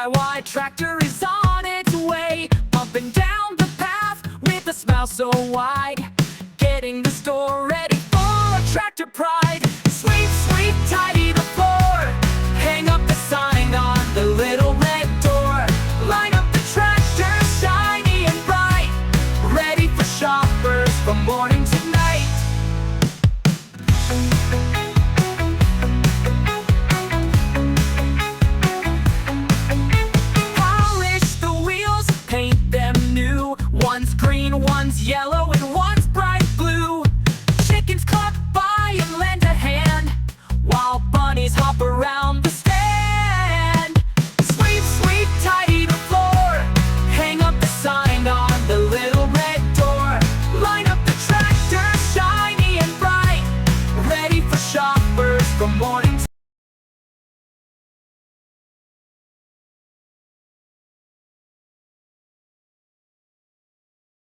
DIY tractor is on its way, pumping down the path with a smile so wide, getting the store ready for tractor pride. Sweep, sweep, tidy the floor, hang up the sign on the little red door, line up the tractor shiny and bright, ready for shoppers from morning to night. Polish the wheels, paint them new, one's green, one's yellow,